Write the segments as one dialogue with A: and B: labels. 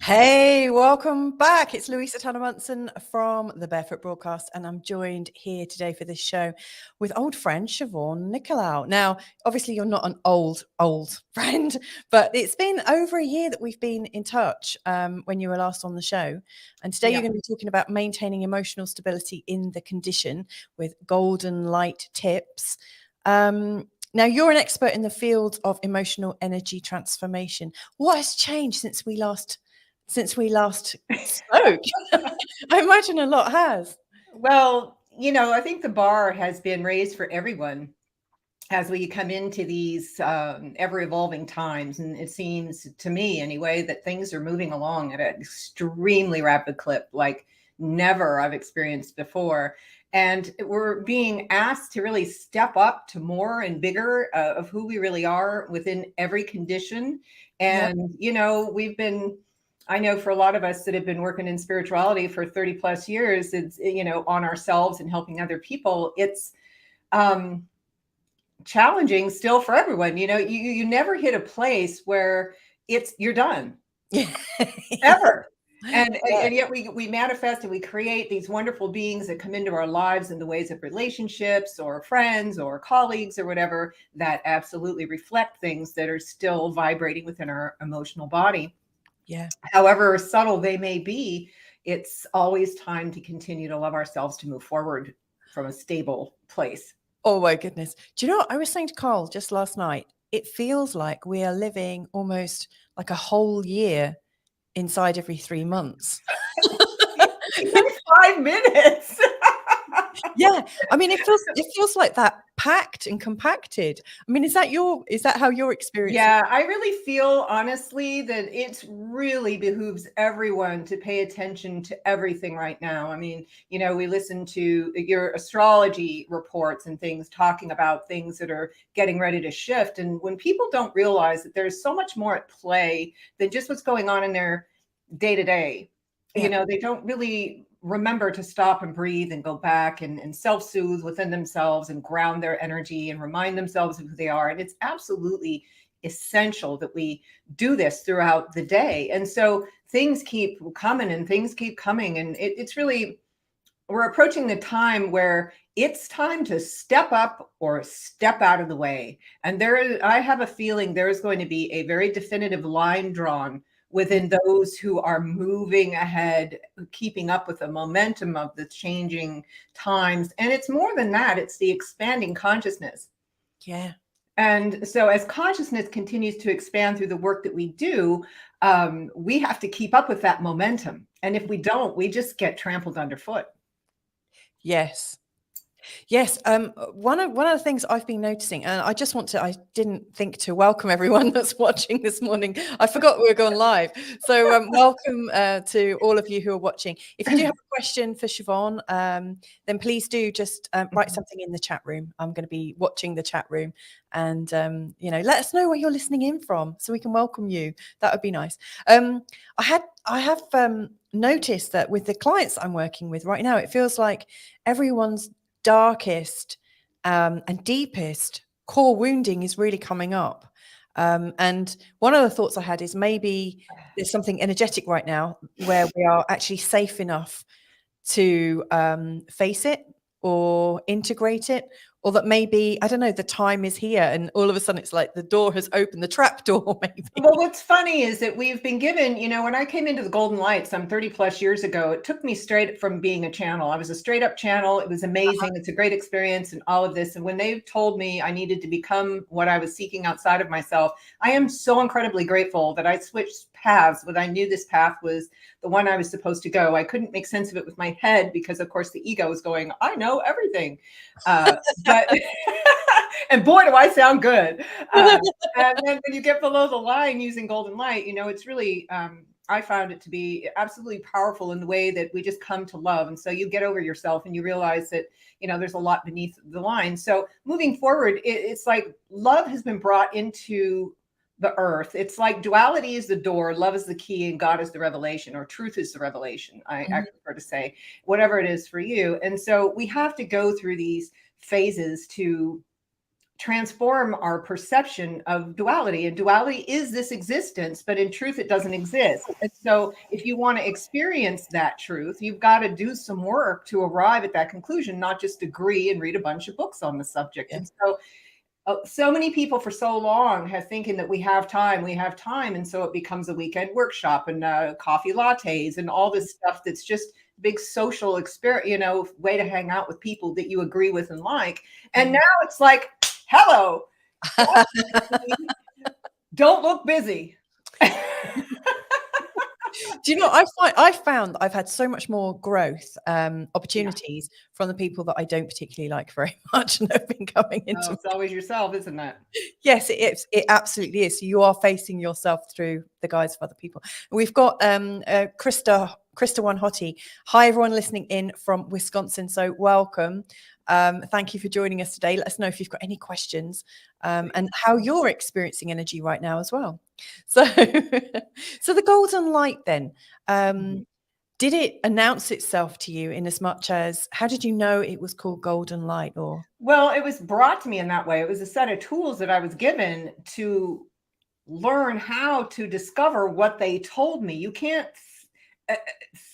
A: Hey, welcome back. It's Louisa Munson from the Barefoot Broadcast, and I'm joined here today for this show with old friend Siobhan Nicolaou. Now, obviously, you're not an old friend, but it's been over a year that we've been in touch when you were last on the show. And today you're going to be talking about maintaining emotional stability in the condition with golden light tips. Now, you're an expert in the field of emotional energy transformation. What has changed since we last spoke? I imagine a lot has.
B: Well, I think the bar has been raised for everyone as we come into these ever-evolving times. And it seems to me, anyway, that things are moving along at an extremely rapid clip, like never I've experienced before. And we're being asked to really step up to more and bigger of who we really are within every condition. And, we've been... I know for a lot of us that have been working in spirituality for 30 plus years, it's, on ourselves and helping other people, it's challenging still for everyone. You never hit a place where you're done. Ever. And yet we manifest and we create these wonderful beings that come into our lives in the ways of relationships or friends or colleagues or whatever that absolutely reflect things that are still vibrating within our emotional body.
A: Yeah.
B: However subtle they may be, it's always time to continue to love ourselves, to move forward from a stable place.
A: Oh my goodness. Do you know what I was saying to Carl just last night? It feels like we are living almost like a whole year inside every 3 months.
B: In 5 minutes.
A: Yeah, I mean, it feels like that, packed and compacted. I mean, is that how you're experiencing?
B: Yeah, I really feel honestly that it really behooves everyone to pay attention to everything right now. I mean, we listen to your astrology reports and things talking about things that are getting ready to shift. And when people don't realize that there's so much more at play than just what's going on in their day to day, they don't really remember to stop and breathe and go back and self-soothe within themselves and ground their energy and remind themselves of who they are. And it's absolutely essential that we do this throughout the day. And so things keep coming and things keep coming. And it's really, we're approaching the time where it's time to step up or step out of the way. And I have a feeling there is going to be a very definitive line drawn within those who are moving ahead, keeping up with the momentum of the changing times. And it's more than that, it's the expanding consciousness.
A: Yeah.
B: And so as consciousness continues to expand through the work that we do, we have to keep up with that momentum. And if we don't, we just get trampled underfoot.
A: Yes. Yes. One of the things I've been noticing, and I didn't think to welcome everyone that's watching this morning. I forgot we were going live. So welcome to all of you who are watching. If you do have a question for Siobhan, then please do just write something in the chat room. I'm going to be watching the chat room, and let us know where you're listening in from so we can welcome you. That would be nice. I have noticed that with the clients I'm working with right now, it feels like everyone's darkest and deepest core wounding is really coming up. And one of the thoughts I had is maybe there's something energetic right now where we are actually safe enough to face it or integrate it, or that maybe, I don't know, the time is here and all of a sudden it's like the door has opened, the trap door maybe.
B: Well, what's funny is that we've been given, when I came into the Golden Light some 30 plus years ago, it took me straight from being a channel. I was a straight up channel. It was amazing. It's a great experience and all of this. And when they told me I needed to become what I was seeking outside of myself, I am so incredibly grateful that I switched paths when I knew this path was the one I was supposed to go. I couldn't make sense of it with my head because, of course, the ego was going, I know everything. But and boy, do I sound good. And then when you get below the line using Golden Light, it's really, I found it to be absolutely powerful in the way that we just come to love. And so you get over yourself and you realize that, there's a lot beneath the line. So moving forward, it's like love has been brought into the earth. It's like duality is the door, love is the key, and God is the revelation, or truth is the revelation. I prefer to say, whatever it is for you. And so we have to go through these phases to transform our perception of duality. And duality is this existence, but in truth, it doesn't exist. And so if you want to experience that truth, you've got to do some work to arrive at that conclusion, not just agree and read a bunch of books on the subject.
A: Yeah.
B: And so many people for so long have thinking that we have time. And so it becomes a weekend workshop and coffee lattes and all this stuff that's just big social experience, way to hang out with people that you agree with and like. And now it's like, hello, don't look busy.
A: Do you know, I found I've had so much more growth opportunities from the people that I don't particularly like very much and have been coming into.
B: It's always yourself, isn't it?
A: Yes, it is. It absolutely is. So you are facing yourself through the guise of other people. We've got Krista One Hottie. Hi, everyone listening in from Wisconsin. So welcome. Thank you for joining us today. Let us know if you've got any questions and how you're experiencing energy right now as well. So, so the golden light then, did it announce itself to you in as much as, how did you know it was called golden light? Or
B: well, it was brought to me in that way. It was a set of tools that I was given to learn how to discover what they told me. You can't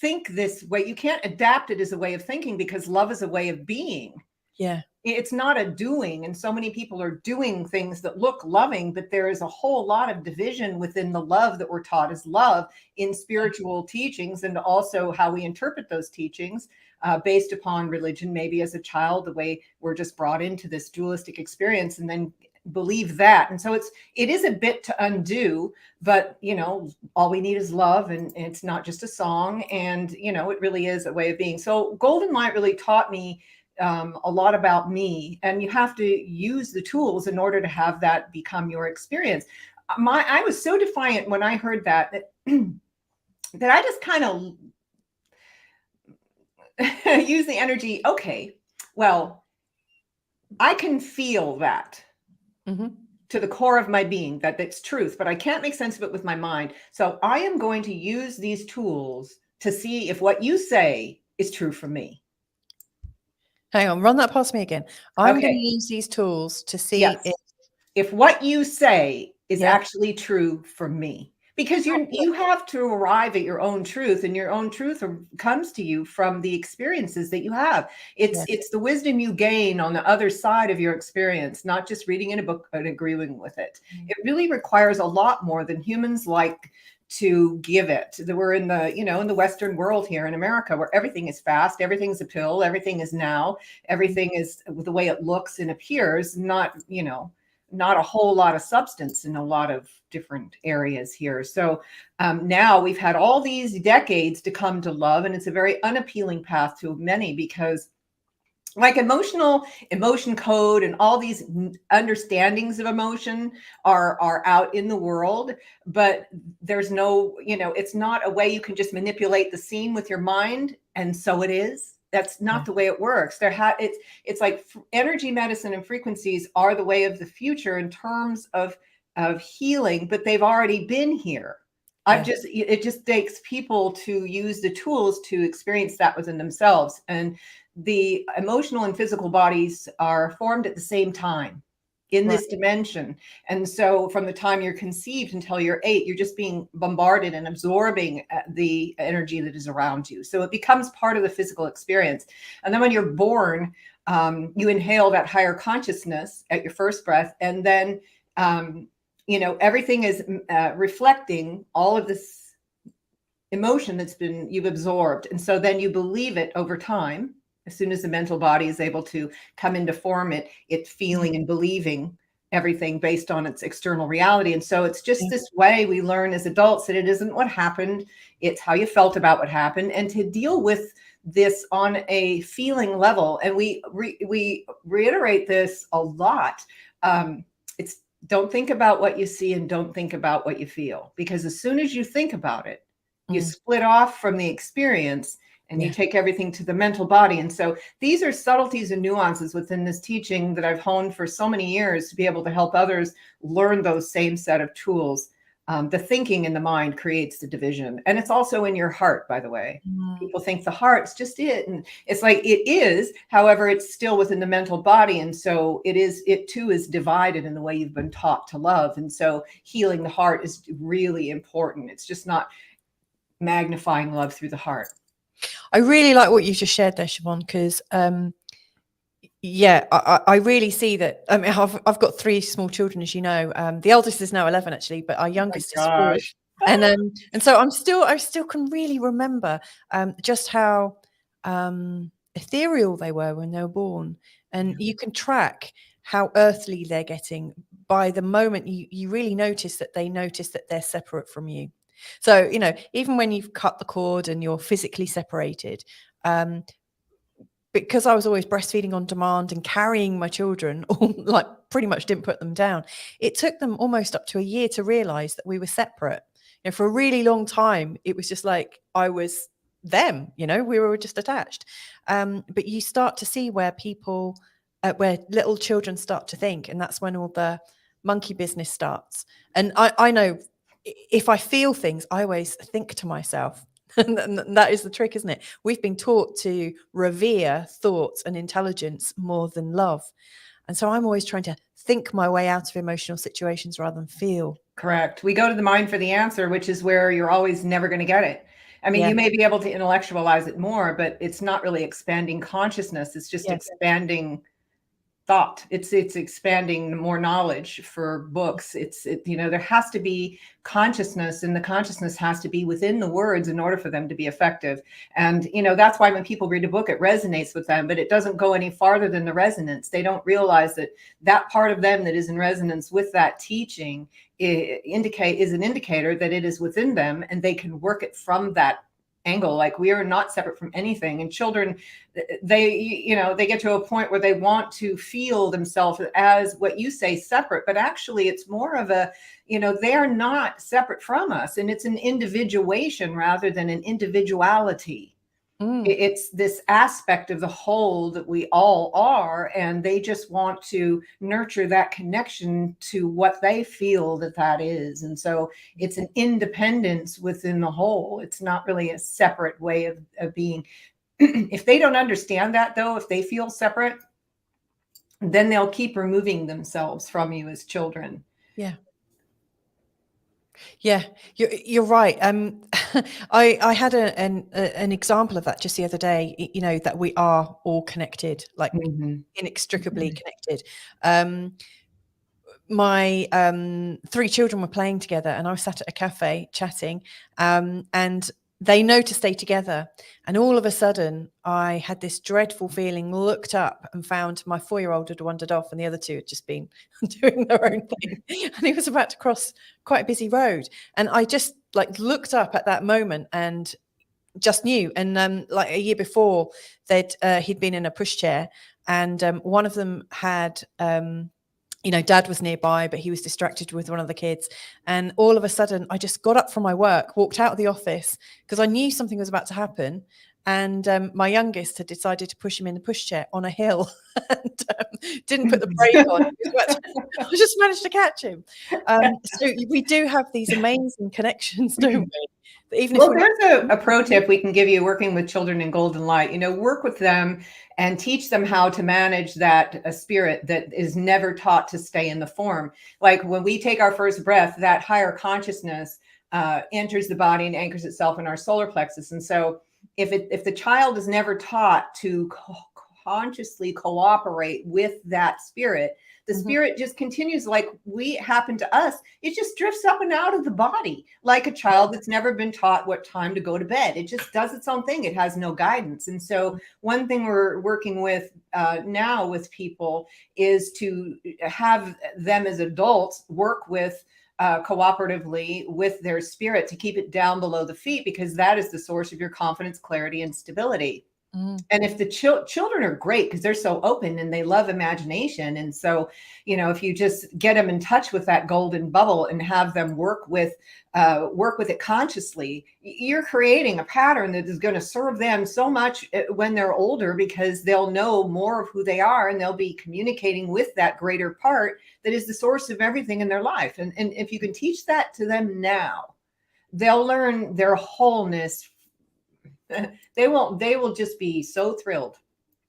B: think this way. You can't adapt it as a way of thinking, because love is a way of being.
A: Yeah.
B: It's not a doing. And so many people are doing things that look loving, but there is a whole lot of division within the love that we're taught as love in spiritual teachings, and also how we interpret those teachings based upon religion. Maybe as a child, the way we're just brought into this dualistic experience and then believe that. And so it is a bit to undo, but all we need is love, and it's not just a song, and it really is a way of being. So golden light really taught me a lot about me, and you have to use the tools in order to have that become your experience. I was so defiant when I heard that that I just kind of use the energy. Okay, well, I can feel that to the core of my being, that's truth, but I can't make sense of it with my mind. So I am going to use these tools to see if what you say is true for me.
A: Hang on, run that past me again. I'm going to use these tools to see
B: if what you say is actually true for me. Because you have to arrive at your own truth, and your own truth comes to you from the experiences that you have. It's the wisdom you gain on the other side of your experience, not just reading in a book and agreeing with it. It really requires a lot more than humans like to give it. We're in the, in the Western world here in America, where everything is fast, everything's a pill, everything is now, everything is the way it looks and appears, not a whole lot of substance in a lot of different areas here. So now we've had all these decades to come to love, and it's a very unappealing path to many, because like emotion code and all these understandings of emotion are out in the world, but there's no, it's not a way you can just manipulate the scene with your mind. And so it is. That's not the way it works. It's like energy medicine and frequencies are the way of the future in terms of healing, but they've already been here. It just takes people to use the tools to experience that within themselves. And the emotional and physical bodies are formed at the same time in this dimension. And so from the time you're conceived until you're 8, you're just being bombarded and absorbing the energy that is around you. So it becomes part of the physical experience. And then when you're born, you inhale that higher consciousness at your first breath. And then, everything is reflecting all of this emotion you've absorbed. And so then you believe it over time. As soon as the mental body is able to come into form, it's feeling and believing everything based on its external reality. And so it's just this way we learn as adults that it isn't what happened, it's how you felt about what happened, and to deal with this on a feeling level. And we reiterate this a lot. It's don't think about what you see and don't think about what you feel, because as soon as you think about it, you split off from the experience. And you take everything to the mental body. And so these are subtleties and nuances within this teaching that I've honed for so many years to be able to help others learn those same set of tools The thinking in the mind creates the division. And it's also in your heart, by the way. People think the heart's just it. And it's like it is. However, it's still within the mental body. And so it too is divided in the way you've been taught to love. And so healing the heart is really important. It's just not magnifying love through the heart.
A: I really like what you just shared there, Siobhan, because I really see that. I mean, I've got 3 small children, as you know. The eldest is now 11, actually, but our youngest is 4. And so I still can really remember just how ethereal they were when they were born, and you can track how earthly they're getting by the moment you really notice that they're separate from you. So, you know, even when you've cut the cord and you're physically separated, because I was always breastfeeding on demand and carrying my children, like pretty much didn't put them down. It took them almost up to a year to realize that we were separate. You know, for a really long time, it was just like I was them, you know, we were just attached. But you start to see where where little children start to think, and that's when all the monkey business starts. And I know if I feel things, I always think to myself, and that is the trick, isn't it? We've been taught to revere thoughts and intelligence more than love. And so I'm always trying to think my way out of emotional situations rather than feel.
B: Correct. We go to the mind for the answer, which is where you're always never going to get it. I mean, you may be able to intellectualize it more, but it's not really expanding consciousness. It's just expanding thought. It's expanding more knowledge for books. You know, there has to be consciousness, and the consciousness has to be within the words in order for them to be effective. And, you know, that's why when people read a book, it resonates with them, but it doesn't go any farther than the resonance. They don't realize that that part of them that is in resonance with that teaching is an indicator that it is within them, and they can work it from that angle. Like, we are not separate from anything. And children, they get to a point where they want to feel themselves as what you say, separate, but actually it's more of a, you know, they're not separate from us, and it's an individuation rather than an individuality. It's this aspect of the whole that we all are, and they just want to nurture that connection to what they feel that is. And so it's an independence within the whole. It's not really a separate way of being. If they don't understand that, though, if they feel separate, then they'll keep removing themselves from you as children.
A: Yeah, you're right. I had an example of that just the other day. You know, that we are all connected, like inextricably connected. My 3 children were playing together, and I was sat at a cafe chatting, and they know to stay together. And all of a sudden, I had this dreadful feeling, looked up and found my 4-year-old had wandered off, and the other 2 had just been doing their own thing. And he was about to cross quite a busy road. And I just like looked up at that moment and just knew. And like a year before, he'd been in a pushchair, and one of them had you know, Dad was nearby, but he was distracted with one of the kids. And all of a sudden, I just got up from my work, walked out of the office because I knew something was about to happen. And my youngest had decided to push him in the pushchair on a hill and didn't put the brake on. I just managed to catch him. So we do have these amazing connections, don't we? Even
B: well, there's a pro tip we can give you working with children in golden light. You know, work with them and teach them how to manage that spirit that is never taught to stay in the form. Like when we take our first breath, that higher consciousness enters the body and anchors itself in our solar plexus. And so if the child is never taught to consciously cooperate with that spirit, the spirit just continues like we happen to us. It just drifts up and out of the body like a child that's never been taught what time to go to bed. It just does its own thing. It has no guidance. And so one thing we're working with now with people is to have them as adults work with cooperatively with their spirit to keep it down below the feet, because that is the source of your confidence, clarity, and stability. And if the children are great because they're so open and they love imagination. And so, if you just get them in touch with that golden bubble and have them work with it consciously, you're creating a pattern that is going to serve them so much when they're older, because they'll know more of who they are and they'll be communicating with that greater part that is the source of everything in their life. And if you can teach that to them now, they'll learn their wholeness. They will just be so thrilled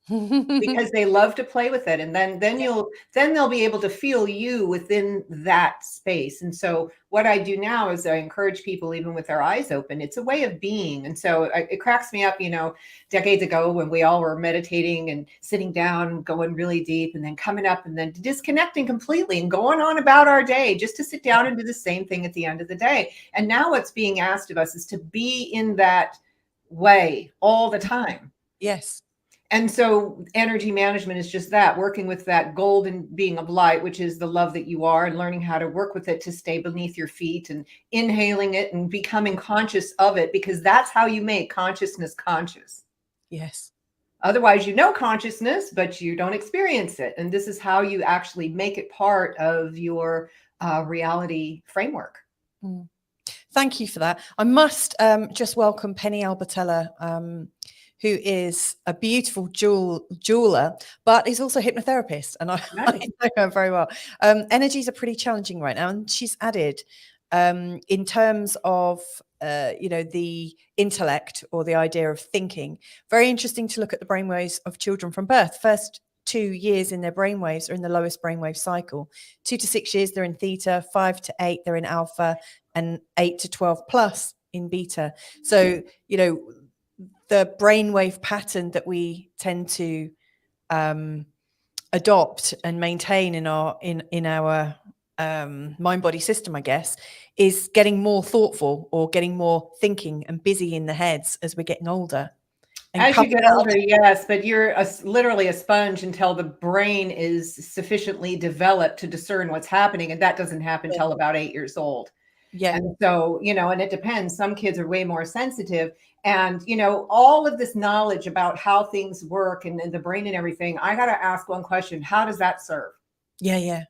B: because they love to play with it. And then they'll be able to feel you within that space. And so what I do now is I encourage people, even with their eyes open, it's a way of being. And so it cracks me up, decades ago when we all were meditating and sitting down, going really deep, and then coming up and then disconnecting completely and going on about our day just to sit down and do the same thing at the end of the day. And now what's being asked of us is to be in that way all the time.
A: Yes.
B: And so energy management is just that, working with that golden being of light, which is the love that you are, and learning how to work with it to stay beneath your feet and inhaling it and becoming conscious of it, because that's how you make consciousness conscious.
A: Yes.
B: Otherwise, consciousness, but you don't experience it. And this is how you actually make it part of your reality framework.
A: Thank you for that. I must just welcome Penny Albertella, who is a beautiful jeweler, but is also a hypnotherapist. And I know her very well. Energies are pretty challenging right now. And she's added, in terms of, the intellect or the idea of thinking, very interesting to look at the brainwaves of children from birth. First 2 years in their brainwaves are in the lowest brainwave cycle. 2 to 6 years, they're in theta. 5 to 8, they're in alpha. And 8 to 12 plus in beta. So, the brainwave pattern that we tend to adopt and maintain in our mind-body system, I guess, is getting more thoughtful or getting more thinking and busy in the heads as we're getting older. And
B: as you get older, yes, but you're literally a sponge until the brain is sufficiently developed to discern what's happening. And that doesn't happen until about 8 years old.
A: Yeah.
B: And so, and it depends. Some kids are way more sensitive. And, all of this knowledge about how things work and the brain and everything, I got to ask one question. How does that serve?
A: Yeah.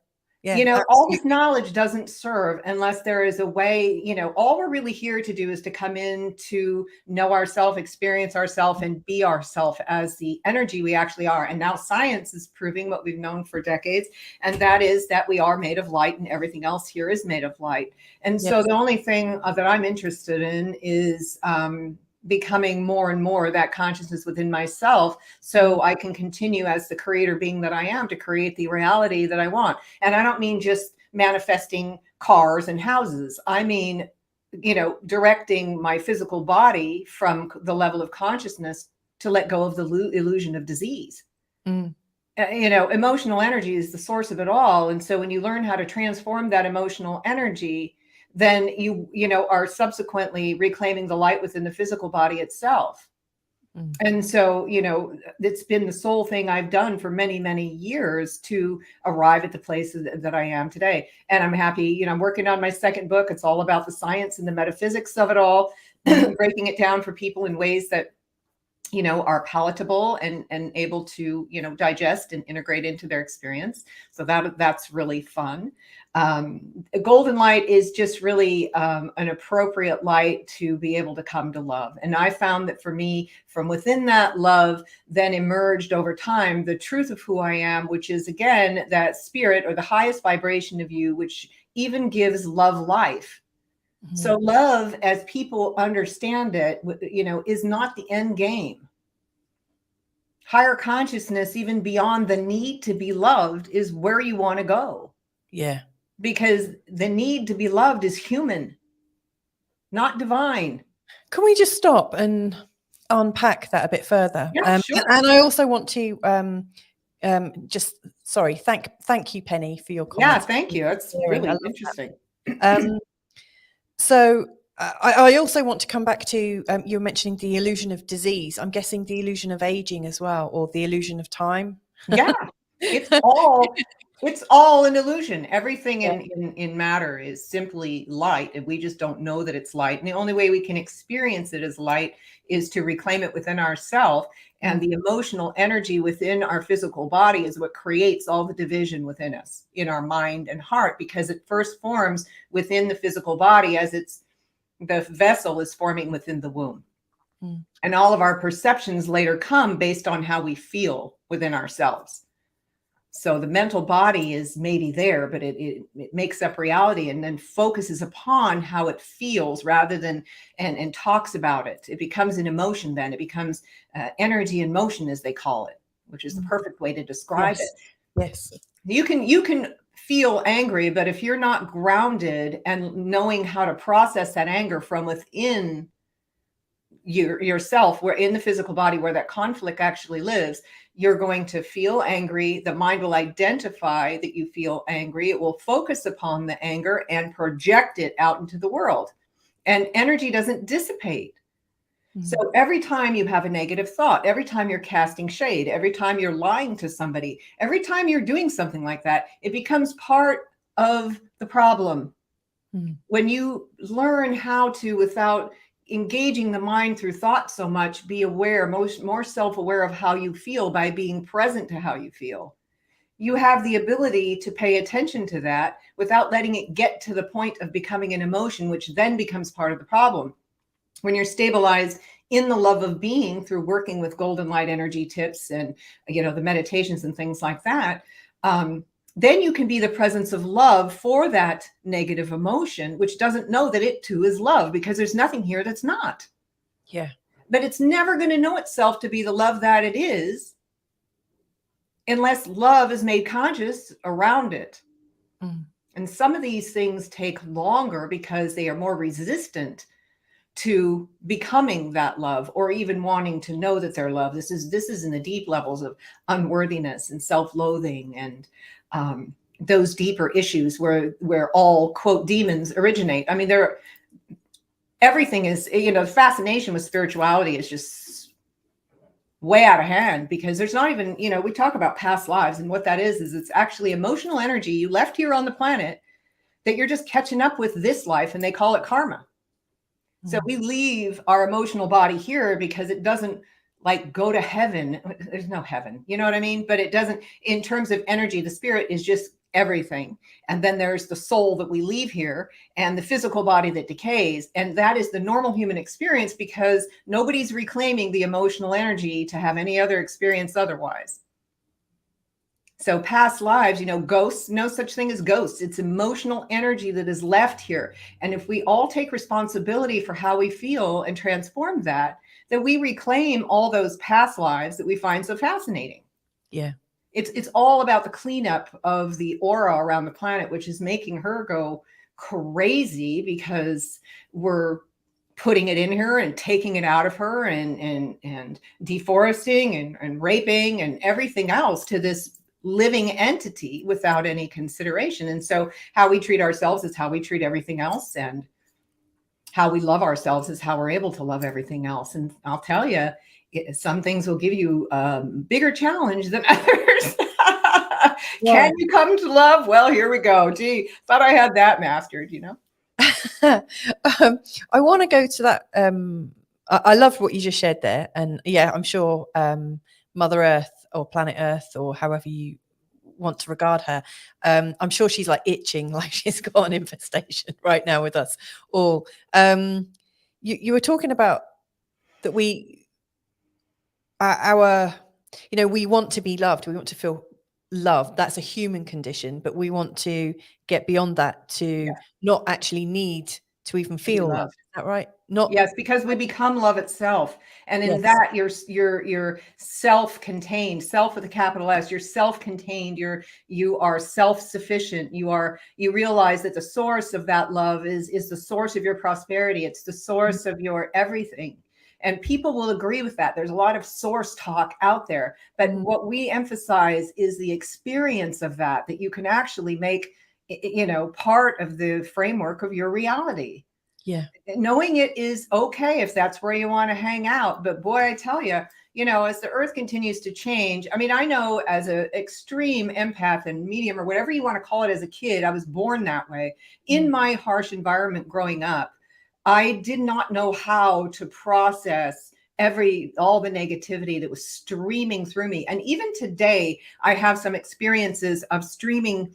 B: All this knowledge doesn't serve unless there is a way, all we're really here to do is to come in to know ourselves, experience ourselves, and be ourselves as the energy we actually are. And now science is proving what we've known for decades. And that is that we are made of light and everything else here is made of light. And so the only thing that I'm interested in is becoming more and more that consciousness within myself, so I can continue as the creator being that I am to create the reality that I want. And I don't mean just manifesting cars and houses. I mean, directing my physical body from the level of consciousness to let go of the illusion of disease. Emotional energy is the source of it all. And so when you learn how to transform that emotional energy, then you are subsequently reclaiming the light within the physical body itself. And so, it's been the sole thing I've done for many, many years to arrive at the place that I am today. And I'm happy, I'm working on my second book. It's all about the science and the metaphysics of it all, breaking it down for people in ways that, are palatable and able to, digest and integrate into their experience. So that's really fun. Golden light is just really an appropriate light to be able to come to love. And I found that for me, from within that love, then emerged over time the truth of who I am, which is, again, that spirit or the highest vibration of you, which even gives love life. So love, as people understand it, is not the end game. Higher consciousness, even beyond the need to be loved, is where you want to go.
A: Yeah.
B: Because the need to be loved is human, not divine.
A: Can we just stop and unpack that a bit further?
B: Yeah, sure.
A: And I also want to thank you, Penny, for your comments.
B: Yeah, thank you. That's really interesting.
A: So I also want to come back to, you were mentioning the illusion of disease. I'm guessing the illusion of aging as well, or the illusion of time.
B: Yeah, it's all It's all an illusion. Everything
A: Yeah.
B: in matter is simply light, and we just don't know that it's light. And the only way we can experience it as light is to reclaim it within ourselves. And the emotional energy within our physical body is what creates all the division within us, in our mind and heart, because it first forms within the physical body as the vessel is forming within the womb. And all of our perceptions later come based on how we feel within ourselves. So the mental body is maybe there, but it makes up reality and then focuses upon how it feels rather than and talks about it. It becomes an emotion. Then it becomes energy in motion, as they call it, which is the perfect way to describe it.
A: Yes.
B: You can feel angry, but if you're not grounded and knowing how to process that anger from within yourself, where in the physical body where that conflict actually lives, you're going to feel angry. The mind will identify that you feel angry. It will focus upon the anger and project it out into the world. And energy doesn't dissipate. So every time you have a negative thought, every time you're casting shade, every time you're lying to somebody, every time you're doing something like that, it becomes part of the problem. When you learn how to, without engaging the mind through thought so much, be aware, more self-aware of how you feel by being present to how you feel, you have the ability to pay attention to that without letting it get to the point of becoming an emotion, which then becomes part of the problem. When you're stabilized in the love of being through working with golden light energy tips and, the meditations and things like that, then you can be the presence of love for that negative emotion, which doesn't know that it too is love, because there's nothing here that's not.
A: Yeah.
B: But it's never going to know itself to be the love that it is unless love is made conscious around it. And some of these things take longer because they are more resistant to becoming that love, or even wanting to know that they're love. This is in the deep levels of unworthiness and self-loathing and those deeper issues where all quote demons originate. I mean, everything is, the fascination with spirituality is just way out of hand, because there's not even, we talk about past lives, and what that is it's actually emotional energy you left here on the planet that you're just catching up with this life, and they call it karma. So we leave our emotional body here because it doesn't go to heaven. There's no heaven, you know what I mean? But it doesn't, in terms of energy, the spirit is just everything. And then there's the soul that we leave here, and the physical body that decays. And that is the normal human experience, because nobody's reclaiming the emotional energy to have any other experience otherwise. So past lives, ghosts, no such thing as ghosts. It's emotional energy that is left here. And if we all take responsibility for how we feel and transform that, then we reclaim all those past lives that we find so fascinating.
A: Yeah.
B: It's all about the cleanup of the aura around the planet, which is making her go crazy, because we're putting it in her and taking it out of her and deforesting and raping and everything else to this living entity without any consideration. And so how we treat ourselves is how we treat everything else, and how we love ourselves is how we're able to love everything else. And I'll tell you, some things will give you a bigger challenge than others.
A: Yeah.
B: Can you come to love? Well, here we go. Gee, thought I had that mastered,
A: I want to go to that. I loved what you just shared there. And yeah, I'm sure Mother Earth, or planet Earth, or however you want to regard her, I'm sure she's itching, like she's got an infestation right now with us all. You were talking about that we want to be loved, we want to feel loved. That's a human condition, but we want to get beyond that to not actually need to even feel loved. Is that right?
B: Yes, because we become love itself. And in that you're self-contained, self with a capital S, you're self-contained, you are self-sufficient. You realize that the source of that love is the source of your prosperity. It's the source of your everything. And people will agree with that. There's a lot of source talk out there, but what we emphasize is the experience of that you can actually make, part of the framework of your reality.
A: Yeah.
B: Knowing it is okay if that's where you want to hang out. But boy, I tell you, as the earth continues to change, I mean, I know as an extreme empath and medium, or whatever you want to call it, as a kid, I was born that way. In my harsh environment growing up, I did not know how to process all the negativity that was streaming through me. And even today, I have some experiences of streaming,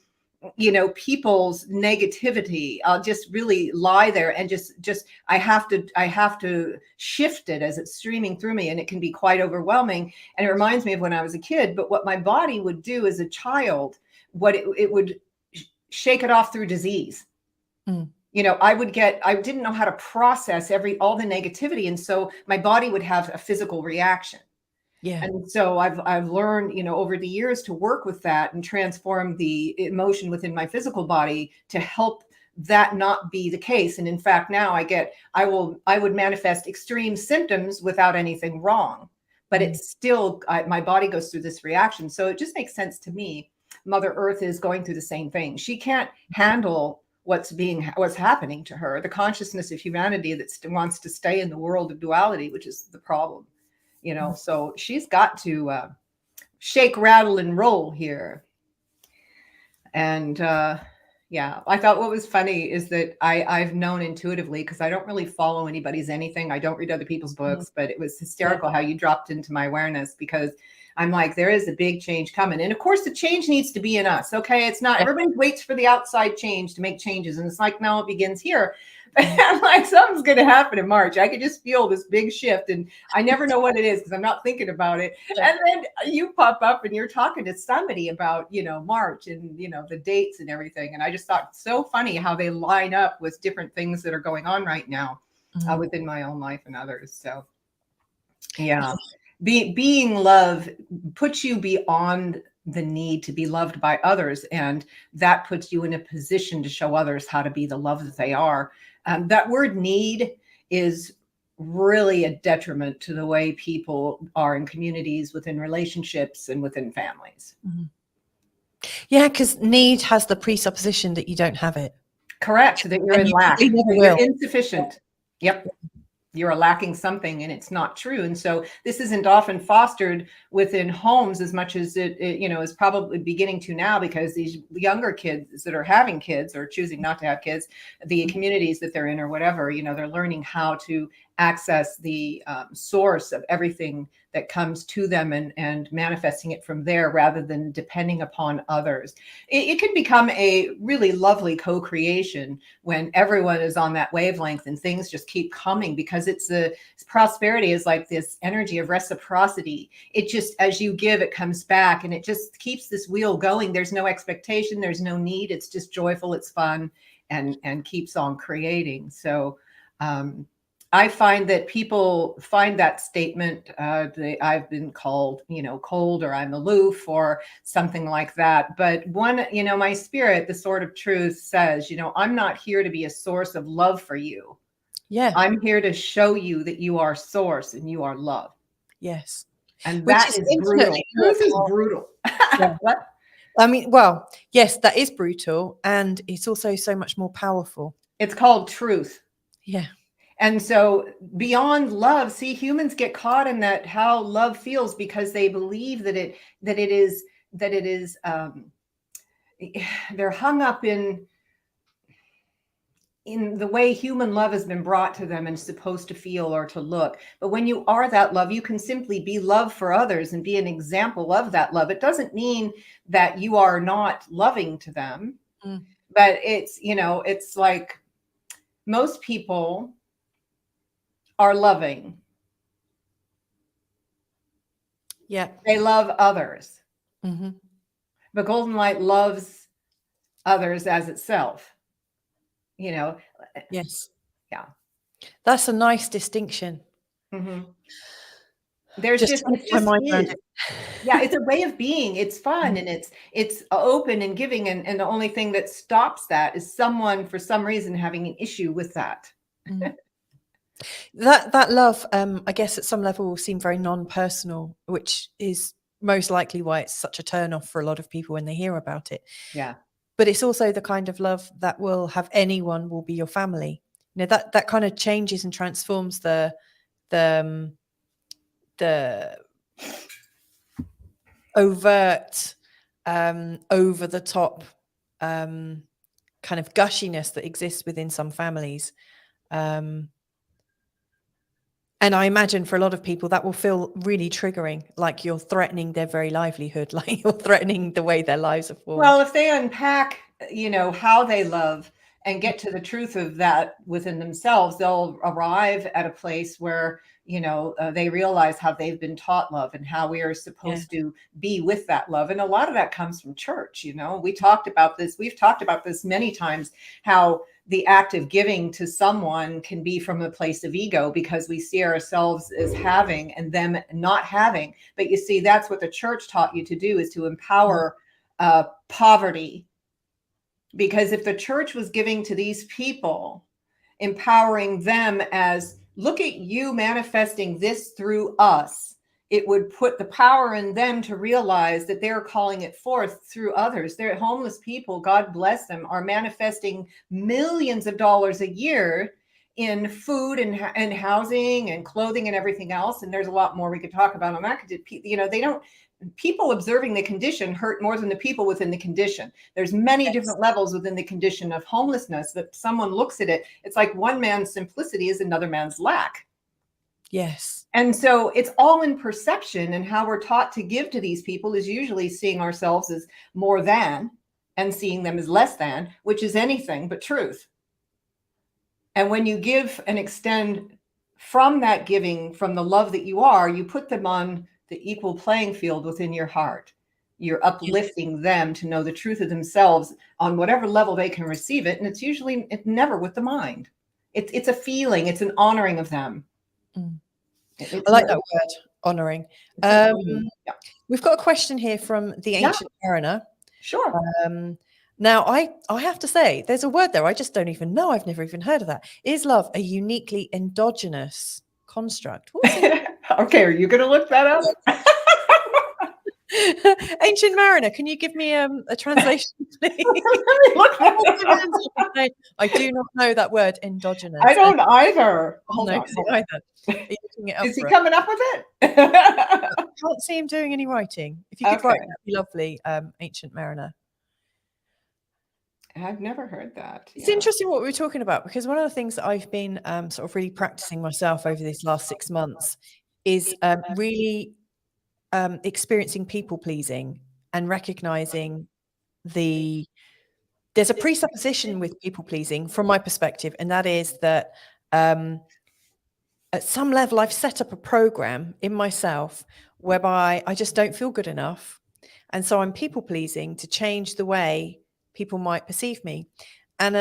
B: people's negativity. I'll just really lie there and just I have to shift it as it's streaming through me, and it can be quite overwhelming. And it reminds me of when I was a kid. But what my body would do as a child, what it would shake it off through disease. I didn't know how to process all the negativity, and so my body would have a physical reaction.
A: Yeah.
B: And so I've learned, over the years, to work with that and transform the emotion within my physical body to help that not be the case. And in fact, now I would manifest extreme symptoms without anything wrong, but it's still, my body goes through this reaction. So it just makes sense to me. Mother Earth is going through the same thing. She can't handle what's happening to her, the consciousness of humanity that wants to stay in the world of duality, which is the problem. So she's got to shake, rattle, and roll here. And I thought what was funny is that I've known intuitively, because I don't really follow anybody's anything. I don't read other people's books, but it was hysterical how you dropped into my awareness, because I'm like, there is a big change coming. And of course, the change needs to be in us. Okay. It's not, everybody waits for the outside change to make changes. And it's like, no, it begins here. I'm like, something's going to happen in March. I could just feel this big shift, and I never know what it is because I'm not thinking about it. And then you pop up and you're talking to somebody about, March and, the dates and everything. And I just thought it's so funny how they line up with different things that are going on right now within my own life and others. So, yeah, being love puts you beyond the need to be loved by others. And that puts you in a position to show others how to be the love that they are. That word need is really a detriment to the way people are in communities, within relationships, and within families.
A: Yeah, because need has the presupposition that you don't have it.
B: Correct. That you're in lack. You're insufficient. Yep. You're lacking something, and it's not true. And so this isn't often fostered within homes as much as it is probably beginning to now, because these younger kids that are having kids or choosing not to have kids, the communities that they're in or whatever, they're learning how to access the source of everything that comes to them and manifesting it from there rather than depending upon others. It can become a really lovely co-creation when everyone is on that wavelength and things just keep coming, because prosperity is like this energy of reciprocity. It just, as you give, it comes back, and it just keeps this wheel going. There's no expectation, there's no need. It's just joyful, it's fun, and keeps on creating. So I find that people find that statement, I've been called, cold, or I'm aloof, or something like that. But my spirit, the sword of truth, says, I'm not here to be a source of love for you.
A: Yeah.
B: I'm here to show you that you are source and you are love.
A: Yes.
B: And that is brutal. Truth is brutal.
A: Yeah.
B: What?
A: I mean, well, yes, that is brutal. And it's also so much more powerful.
B: It's called truth.
A: Yeah.
B: And so beyond love, see, humans get caught in that, how love feels, because they believe that it is they're hung up in the way human love has been brought to them and is supposed to feel or to look. But when you are that love, you can simply be love for others and be an example of that love. It doesn't mean that you are not loving to them, but it's like most people are loving.
A: Yeah.
B: They love others.
A: Mm-hmm.
B: But Golden Light loves others as itself.
A: Yes.
B: Yeah.
A: That's a nice distinction.
B: Mm-hmm. There's
A: it's
B: a way of being. It's fun, and it's open and giving. And the only thing that stops that is someone, for some reason, having an issue with that.
A: That love, I guess at some level will seem very non-personal, which is most likely why it's such a turn off for a lot of people when they hear about it.
B: Yeah.
A: But it's also the kind of love that will have anyone will be your family. That kind of changes and transforms the overt, over the top kind of gushiness that exists within some families. And I imagine for a lot of people that will feel really triggering, like you're threatening their very livelihood, like you're threatening the way their lives are formed.
B: Well, if they unpack, how they love and get to the truth of that within themselves, they'll arrive at a place where, they realize how they've been taught love and how we are supposed to be with that love. And a lot of that comes from church. We've talked about this many times, how the act of giving to someone can be from a place of ego because we see ourselves as having and them not having. But you see, that's what the church taught you to do, is to empower poverty. Because if the church was giving to these people, empowering them as, look at you manifesting this through us, it would put the power in them to realize that they're calling it forth through others. They're homeless people, God bless them, are manifesting millions of dollars a year in food and housing and clothing and everything else. And there's a lot more we could talk about on that. People observing the condition hurt more than the people within the condition. There's many different levels within the condition of homelessness that someone looks at it. It's like one man's simplicity is another man's lack.
A: Yes.
B: And so it's all in perception, and how we're taught to give to these people is usually seeing ourselves as more than and seeing them as less than, which is anything but truth. And when you give and extend from that giving, from the love that you are, you put them on the equal playing field within your heart. You're uplifting them to know the truth of themselves on whatever level they can receive it. And it's never with the mind. It's a feeling. It's an honoring of them.
A: I like that word, honoring. We've got a question here from the Ancient Mariner.
B: Sure.
A: Now, I have to say, there's a word there I just don't even know. I've never even heard of that. Is love a uniquely endogenous construct?
B: Okay, are you going to look that up?
A: Ancient Mariner, can you give me a translation, please? I do not know that word, endogenous.
B: I don't either.
A: Hold on. Either.
B: Is he coming up with it?
A: I can't see him doing any writing. If you could write, that'd be lovely, Ancient Mariner.
B: I've never heard that.
A: It's interesting what we were talking about, because one of the things that I've been sort of really practicing myself over these last 6 months is really experiencing people pleasing and recognizing there's a presupposition with people pleasing from my perspective, and that is that at some level I've set up a program in myself whereby I just don't feel good enough, and so I'm people pleasing to change the way people might perceive me. And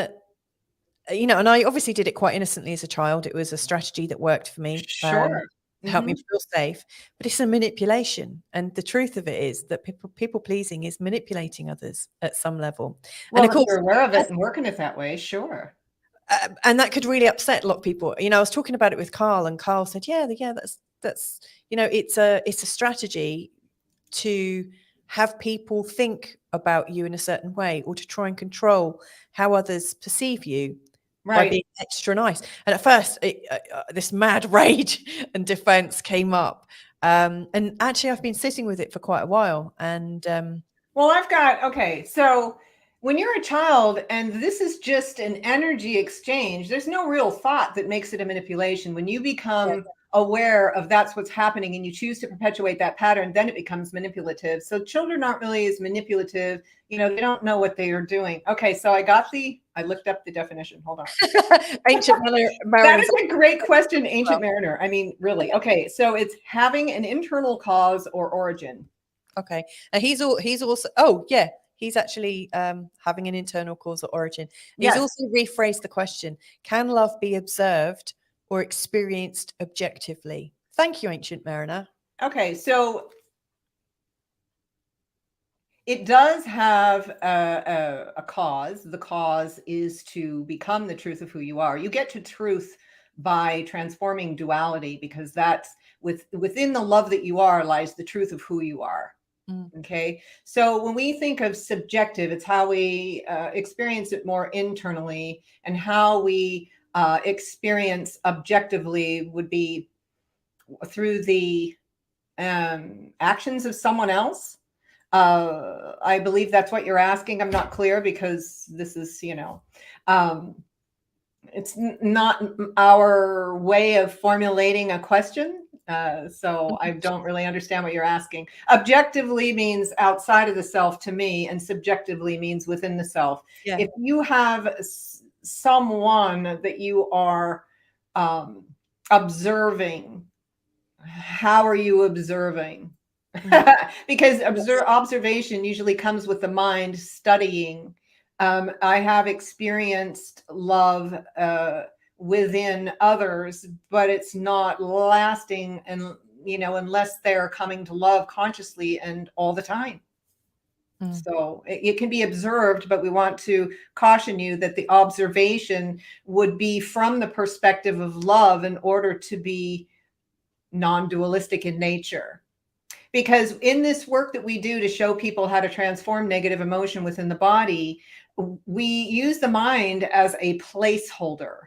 A: and I obviously did it quite innocently as a child. It was a strategy that worked for me.
B: Sure.
A: Help me feel safe, but it's a manipulation. And the truth of it is that people pleasing is manipulating others at some level.
B: Well,
A: and of course,
B: you're aware of it and working it that way, sure.
A: And that could really upset a lot of people. I was talking about it with Carl, and Carl said, "Yeah, that's it's a strategy to have people think about you in a certain way, or to try and control how others perceive you." By being extra nice. And at first, this mad rage and defense came up. And actually, I've been sitting with it for quite a while. And
B: so when you're a child and this is just an energy exchange, there's no real thought that makes it a manipulation. When you become aware of that's what's happening and you choose to perpetuate that pattern, then it becomes manipulative. So children aren't really as manipulative. They don't know what they are doing. Okay, so I looked up the definition. Hold on.
A: Ancient Mariner.
B: That is a great question, Ancient Mariner. I mean, really. Okay, so it's having an internal cause or origin.
A: Okay, and he's also he's actually having an internal cause or origin. He's also rephrased the question: can love be observed or experienced objectively? Thank you, Ancient Mariner.
B: Okay, so it does have a cause. The cause is to become the truth of who you are. You get to truth by transforming duality, because that's within the love that you are lies the truth of who you are. Okay, so when we think of subjective, it's how we experience it more internally, and how we experience objectively would be through the actions of someone else. I believe that's what you're asking. I'm not clear because this is, it's not our way of formulating a question. So I don't really understand what you're asking. Objectively means outside of the self to me, and subjectively means within the self.
A: Yeah.
B: If you have someone that you are observing, how are you observing? Because observation usually comes with the mind studying. I have experienced love within others, but it's not lasting, and unless they're coming to love consciously and all the time. So it can be observed, but we want to caution you that the observation would be from the perspective of love in order to be non-dualistic in nature. Because in this work that we do to show people how to transform negative emotion within the body, we use the mind as a placeholder.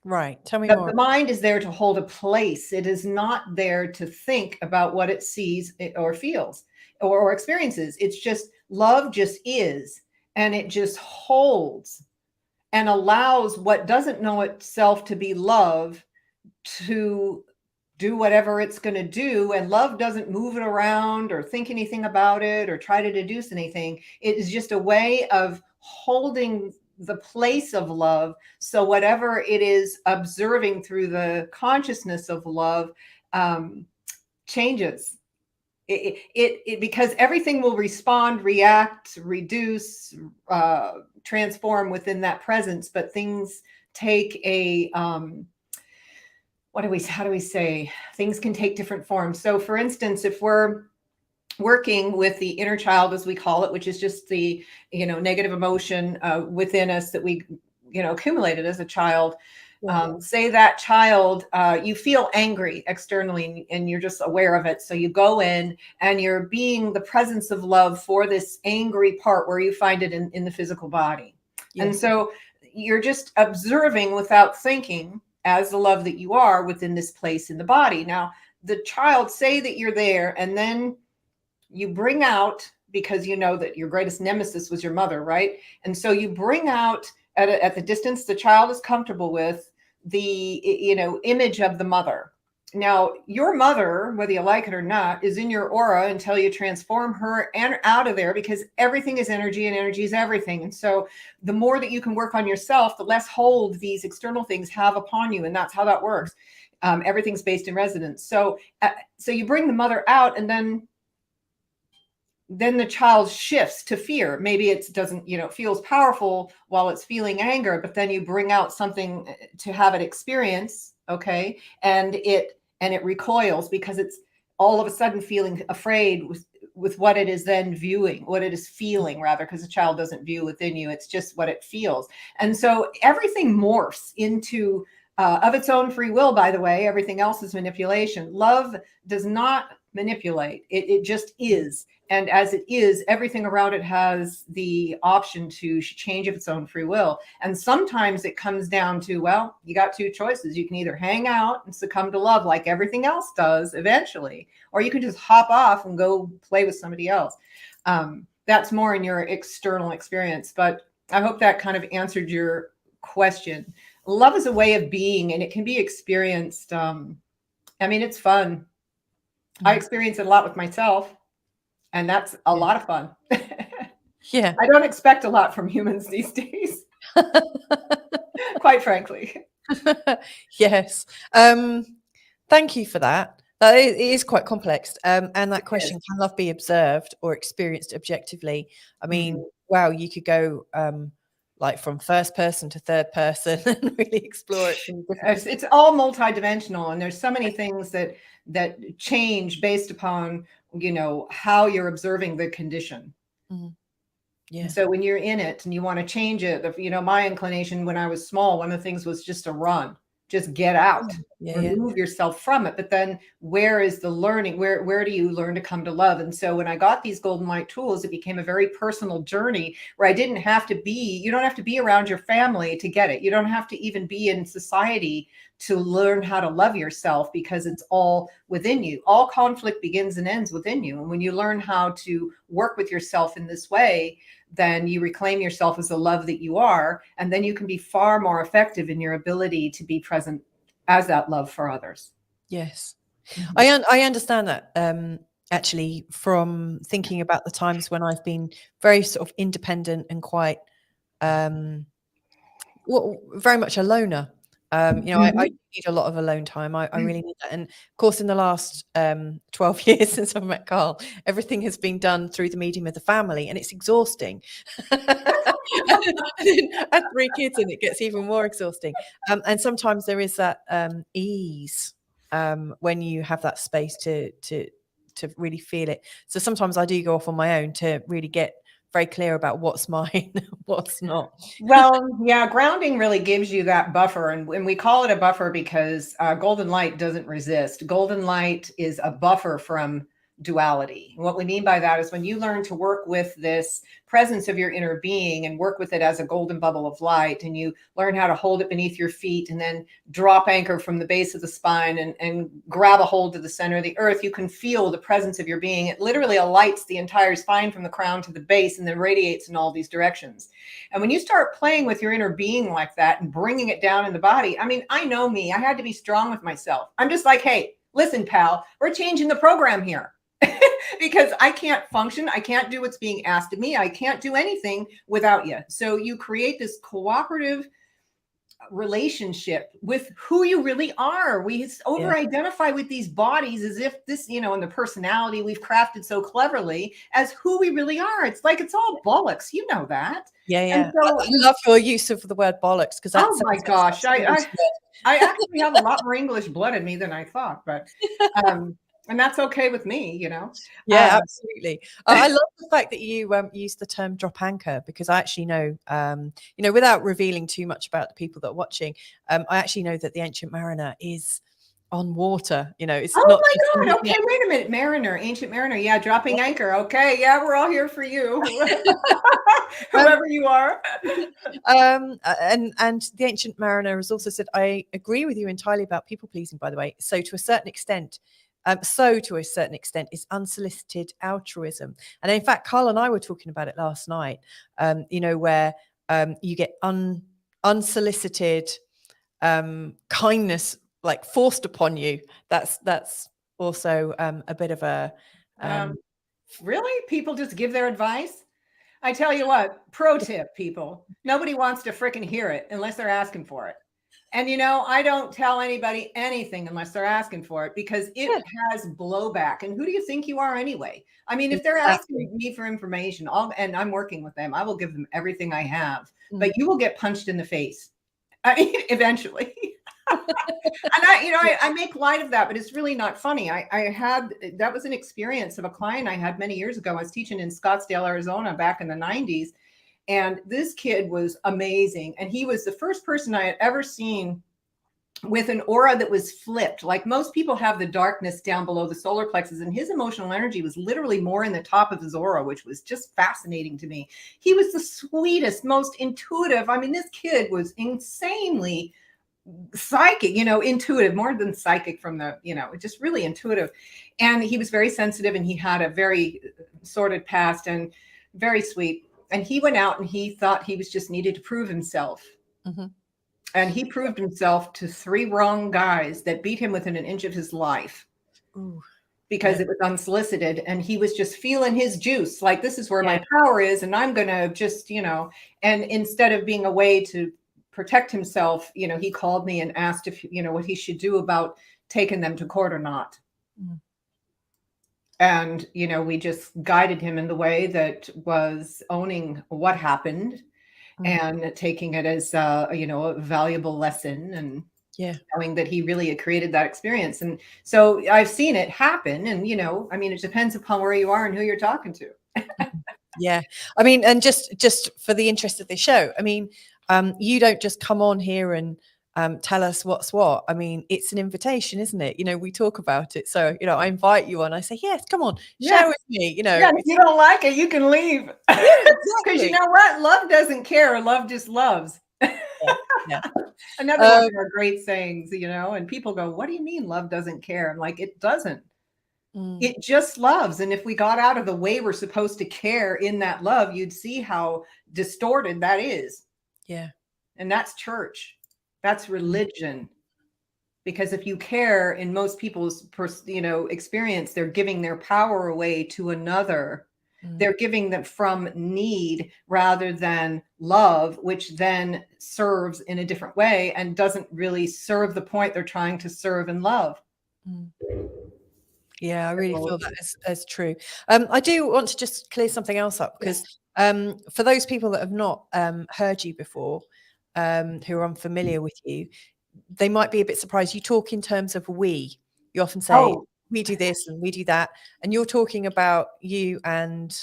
A: Right. Tell me more.
B: The mind is there to hold a place. It is not there to think about what it sees or feels or experiences. It's just love just is, and it just holds and allows what doesn't know itself to be love to do whatever it's going to do. And love doesn't move it around or think anything about it or try to deduce anything. It is just a way of holding the place of love. So whatever it is observing through the consciousness of love changes. Because everything will respond, react, reduce, transform within that presence. But things take a how do we say, things can take different forms. So for instance, if we're working with the inner child, as we call it, which is just the, negative emotion within us that we, accumulated as a child, say that child, you feel angry externally and you're just aware of it. So you go in and you're being the presence of love for this angry part where you find it in the physical body. Yes. And so you're just observing without thinking, as the love that you are within this place in the body. Now, the child, say that you're there, and then you bring out, because you know that your greatest nemesis was your mother, right? And so you bring out at the distance the child is comfortable with, the image of the mother. Now, your mother, whether you like it or not, is in your aura until you transform her and out of there, because everything is energy and energy is everything. And so the more that you can work on yourself, the less hold these external things have upon you. And that's how that works. Everything's based in resonance. So you bring the mother out, and then the child shifts to fear. Maybe it doesn't, feels powerful while it's feeling anger, but then you bring out something to have it experience. Okay. And it recoils because it's all of a sudden feeling afraid with what it is then viewing, what it is feeling rather, because the child doesn't view within you. It's just what it feels. And so everything morphs into, of its own free will, by the way. Everything else is manipulation. Love does not manipulate. It just is. And as it is, everything around it has the option to change of its own free will. And sometimes it comes down to, well, you got two choices. You can either hang out and succumb to love like everything else does eventually, or you can just hop off and go play with somebody else. That's more in your external experience. But I hope that kind of answered your question. Love is a way of being, and it can be experienced. It's fun. I experience it a lot with myself. And that's a lot of fun.
A: Yeah.
B: I don't expect a lot from humans these days, quite frankly.
A: Yes. Thank you for that. It is quite complex. And that question, can love be observed or experienced objectively? I mean, wow, you could go like from first person to third person and really explore it.
B: It's all multidimensional, and there's so many things that change based upon how you're observing the condition.
A: Mm-hmm. Yeah.
B: And so when you're in it and you want to change it, my inclination when I was small, one of the things was just to run. just get out, remove
A: yeah.
B: yourself from it. But then where is the learning? Where do you learn to come to love? And so when I got these golden light tools, it became a very personal journey where I didn't have to be, you don't have to be around your family to get it. You don't have to even be in society to learn how to love yourself, because it's all within you. All conflict begins and ends within you. And when you learn how to work with yourself in this way, then you reclaim yourself as the love that you are. And then you can be far more effective in your ability to be present as that love for others.
A: Yes. I understand that, actually, from thinking about the times when I've been very sort of independent and quite, well, very much a loner. I need a lot of alone time. I really need that. And of course, in the last 12 years since I've met Carl, everything has been done through the medium of the family, and it's exhausting. Add 3 kids and it gets even more exhausting. And sometimes there is that ease when you have that space to really feel it. So sometimes I do go off on my own to really get very clear about what's mine, what's not.
B: Well, yeah, grounding really gives you that buffer. And we call it a buffer because golden light doesn't resist. Golden light is a buffer from duality. And what we mean by that is when you learn to work with this presence of your inner being and work with it as a golden bubble of light, and you learn how to hold it beneath your feet and then drop anchor from the base of the spine and grab a hold of the center of the earth, you can feel the presence of your being. It literally alights the entire spine from the crown to the base and then radiates in all these directions. And when you start playing with your inner being like that and bringing it down in the body, I mean, I know me, I had to be strong with myself. I'm just like, hey, listen, pal, we're changing the program here. Because I can't function. I can't do what's being asked of me. I can't do anything without you. So you create this cooperative relationship with who you really are. We over-identify with these bodies as if this, and the personality we've crafted so cleverly as who we really are. It's like, it's all bollocks. You know that.
A: Yeah. So, I love your use of the word bollocks, because that's,
B: oh my gosh, I actually have a lot more English blood in me than I thought, but and that's okay with me,
A: Yeah, absolutely. I love the fact that you use the term drop anchor, because I actually know, without revealing too much about the people that are watching, I actually know that the Ancient Mariner is on water. It's
B: oh
A: not
B: my God. Okay, wait a minute. Mariner, Ancient Mariner. Yeah, dropping anchor. Okay, yeah, we're all here for you. Whoever you are.
A: And the Ancient Mariner has also said, I agree with you entirely about people pleasing, by the way. So to a certain extent, is unsolicited altruism. And in fact, Carl and I were talking about it last night, where you get unsolicited kindness, like forced upon you. That's also a bit of a...
B: Really? People just give their advice? I tell you what, pro tip, people, nobody wants to fricking hear it unless they're asking for it. And, I don't tell anybody anything unless they're asking for it, because it has blowback. And who do you think you are anyway? I mean, if they're asking me for information, and I'm working with them, I will give them everything I have, but you will get punched in the face eventually. And I make light of that, but it's really not funny. That was an experience of a client I had many years ago. I was teaching in Scottsdale, Arizona back in the 90s. And this kid was amazing. And he was the first person I had ever seen with an aura that was flipped. Like most people have the darkness down below the solar plexus, and his emotional energy was literally more in the top of his aura, which was just fascinating to me. He was the sweetest, most intuitive. I mean, this kid was insanely psychic, intuitive, more than psychic from the, just really intuitive. And he was very sensitive, and he had a very sordid past and very sweet. And he went out and he thought he was just needed to prove himself. Mm-hmm. And he proved himself to 3 wrong guys that beat him within an inch of his life. Ooh, because it was unsolicited. And he was just feeling his juice. Like, this is where my power is. And I'm going to just, and instead of being a way to protect himself, he called me and asked if, what he should do about taking them to court or not. Mm. And, we just guided him in the way that was owning what happened and taking it as, a valuable lesson, and knowing that he really had created that experience. And so I've seen it happen. And, it depends upon where you are and who you're talking to.
A: Yeah. I mean, and just for the interest of the show, I mean, you don't just come on here and tell us what's what. I mean, it's an invitation, isn't it? You know, we talk about it. So, you know, I invite you on. I say, yes, come on, share with me. You know,
B: if you don't like it, you can leave.
A: Yeah,
B: Because you know what? Love doesn't care. Love just loves.
A: Yeah.
B: Another one of our great sayings, you know, and people go, what do you mean love doesn't care? I'm like, it doesn't. It just loves. And if we got out of the way we're supposed to care in that love, you'd see how distorted that is.
A: Yeah.
B: And that's church. That's religion. Because if you care, in most people's experience, they're giving their power away to another. They're giving them from need rather than love, which then serves in a different way and doesn't really serve the point they're trying to serve and love.
A: Yeah, I really feel that as true. I do want to just clear something else up, because for those people that have not heard you before, who are unfamiliar with you, they might be a bit surprised. You talk in terms of we. You often say, we do this and we do that. And you're talking about you and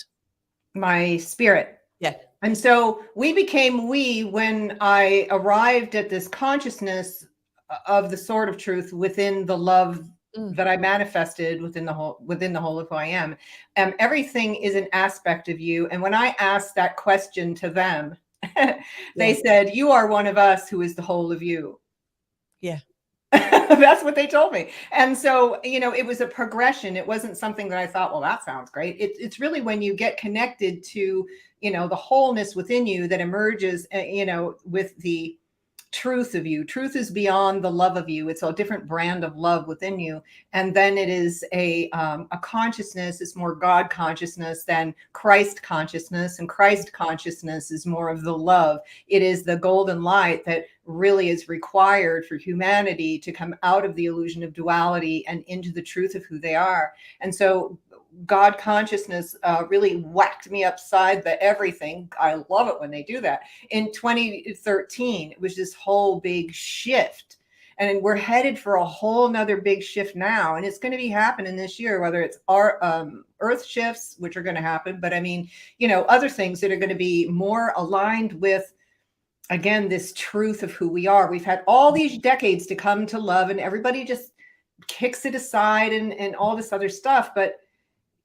B: my spirit.
A: Yeah.
B: And so we became we when I arrived at this consciousness of the sword of truth within the love that I manifested within the whole of who I am. Everything is an aspect of you. And when I asked that question to them, they said, you are one of us who is the whole of you.
A: Yeah.
B: That's what they told me. And so, you know, it was a progression. It wasn't something that I thought, well, that sounds great. It's really when you get connected to, you know, the wholeness within you that emerges, you know, with the truth of you. Truth is beyond the love of you. It's a different brand of love within you. And then it is a consciousness. It's more God consciousness than Christ consciousness. And Christ consciousness is more of the love. It is the golden light that really is required for humanity to come out of the illusion of duality and into the truth of who they are. And so God consciousness really whacked me upside the everything. I love it when they do that. In 2013, it was this whole big shift. And we're headed for a whole nother big shift now. And it's going to be happening this year, whether it's our earth shifts, which are going to happen. But I mean, you know, other things that are going to be more aligned with, again, this truth of who we are. We've had all these decades to come to love, and everybody just kicks it aside and all this other stuff. But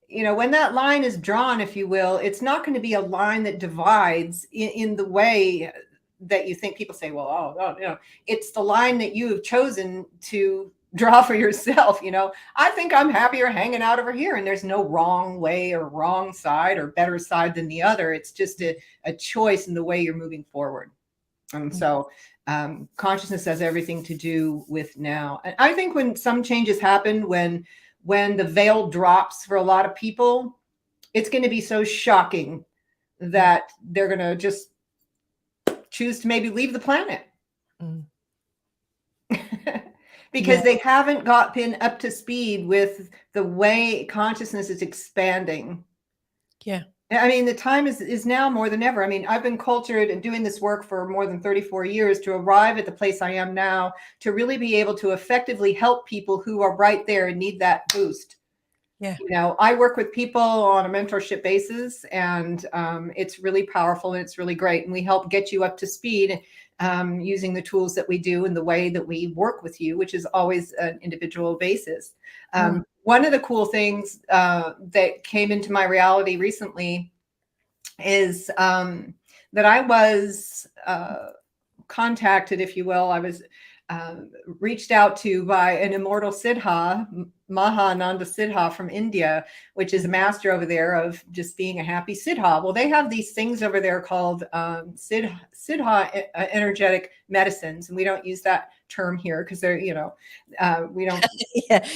B: you know, when that line is drawn, if you will, it's not going to be a line that divides in the way that you think. People say, well, you know, it's the line that you have chosen to draw for yourself. You know, I think I'm happier hanging out over here, and there's no wrong way or wrong side or better side than the other. It's just a choice in the way you're moving forward. And so consciousness has everything to do with now. And I think when some changes happen, when the veil drops for a lot of people, it's going to be so shocking that they're going to just choose to maybe leave the planet. Because they haven't been up to speed with the way consciousness is expanding.
A: Yeah.
B: I mean, the time is now more than ever. I mean, I've been cultured and doing this work for more than 34 years to arrive at the place I am now, to really be able to effectively help people who are right there and need that boost.
A: Yeah.
B: You know, I work with people on a mentorship basis, and it's really powerful and it's really great. And we help get you up to speed using the tools that we do and the way that we work with you, which is always an individual basis. One of the cool things that came into my reality recently is that I was contacted, if you will. I was reached out to by an immortal Siddha, Mahananda Siddha from India, which is a master over there of just being a happy Siddha. Well, they have these things over there called Siddha energetic medicines, and we don't use that term here because they're, you know, we don't